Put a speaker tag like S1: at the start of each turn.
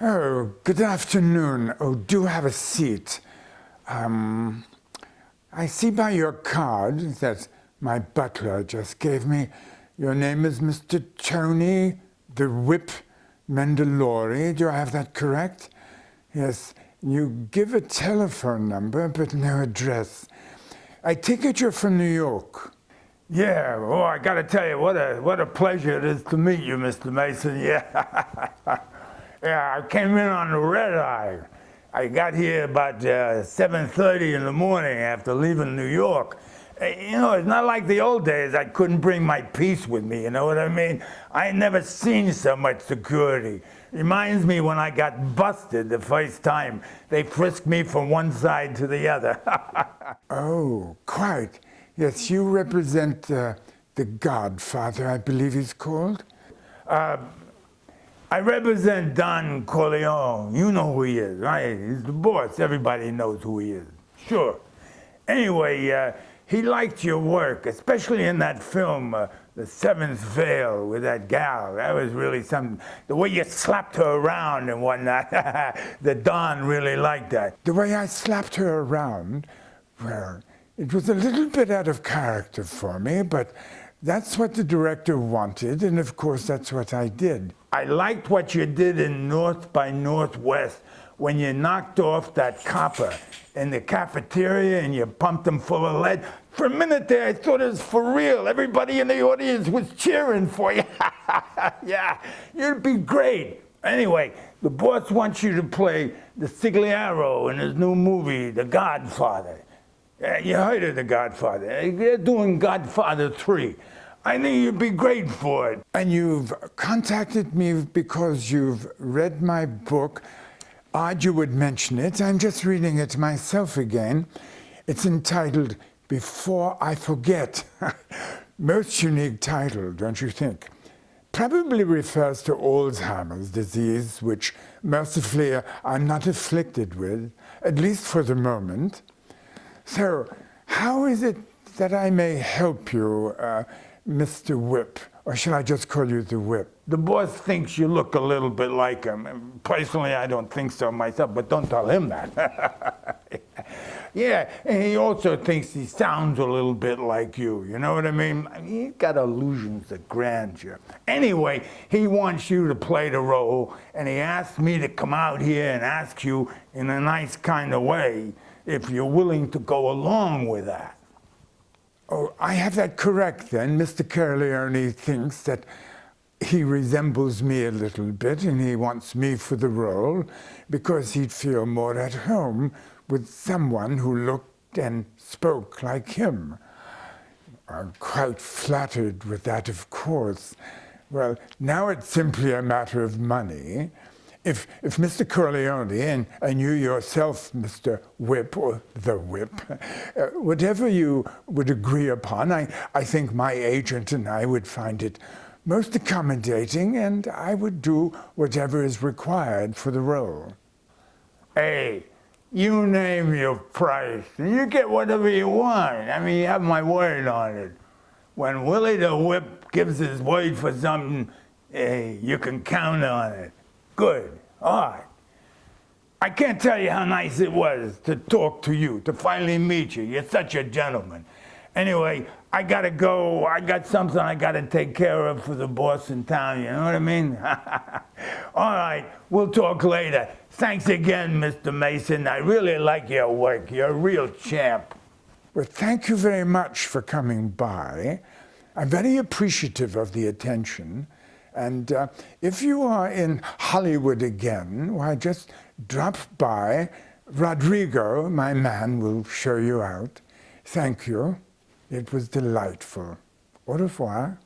S1: Oh, good afternoon. Oh, do have a seat. I see by your card that my butler just gave me, your name is Mr. Tony the Whip Mandalori. Do I have that correct? Yes, you give a telephone number, but no address. I take it you're from New York.
S2: Yeah, oh, I gotta tell you, what a pleasure it is to meet you, Mr. Mason. Yeah, yeah, I came in on the red eye. I got here about 7:30 in the morning after leaving New York. You know, it's not like the old days. I couldn't bring my piece with me, you know what I mean? I ain't never seen so much security. Reminds me when I got busted the first time. They frisked me from one side to the other.
S1: Oh, quite. Yes, you represent the Godfather, I believe he's called.
S2: I represent Don Corleone. You know who he is, right? He's the boss. Everybody knows who he is. Sure. Anyway, he liked your work, especially in that film, The Seventh Veil, with that gal. That was really something. The way you slapped her around and whatnot, the Don really liked that.
S1: The way I slapped her around, well, it was a little bit out of character for me, but that's what the director wanted, and of course that's what I did.
S2: I liked what you did in North by Northwest when you knocked off that copper in the cafeteria and you pumped him full of lead. For a minute there, I thought it was for real. Everybody in the audience was cheering for you. Yeah, you'd be great. Anyway, the boss wants you to play the Sigliaro in his new movie, The Godfather. You heard of The Godfather. They're doing Godfather 3. I think you'd be great for it.
S1: And you've contacted me because you've read my book. Odd you would mention it. I'm just reading it myself again. It's entitled Before I Forget. Most unique title, don't you think? Probably refers to Alzheimer's disease, which mercifully I'm not afflicted with, at least for the moment. So, how is it that I may help you, Mr. Whip? Or shall I just call you the Whip?
S2: The boss thinks you look a little bit like him. Personally, I don't think so myself, but don't tell him that. Yeah, and he also thinks he sounds a little bit like you know what I mean? He's got illusions of grandeur. Anyway, he wants you to play the role, and he asked me to come out here and ask you in a nice kind of way if you're willing to go along with that.
S1: Oh, I have that correct then. Mr. Corleone thinks that he resembles me a little bit and he wants me for the role because he'd feel more at home with someone who looked and spoke like him. I'm quite flattered with that, of course. Well, now it's simply a matter of money. If Mr. Corleone and you yourself, Mr. Whip, or the Whip, whatever you would agree upon, I think my agent and I would find it most accommodating, and I would do whatever is required for the role.
S2: Hey, you name your price, and you get whatever you want. I mean, you have my word on it. When Willie the Whip gives his word for something, hey, you can count on it. Good. All right. I can't tell you how nice it was to talk to you, to finally meet you. You're such a gentleman. Anyway, I gotta go. I got something I gotta take care of for the boss in town, you know what I mean? All right, we'll talk later. Thanks again, Mr. Mason. I really like your work. You're a real champ.
S1: Well, thank you very much for coming by. I'm very appreciative of the attention. And if you are in Hollywood again, why, just drop by. Rodrigo, my man, will show you out. Thank you. It was delightful. Au revoir.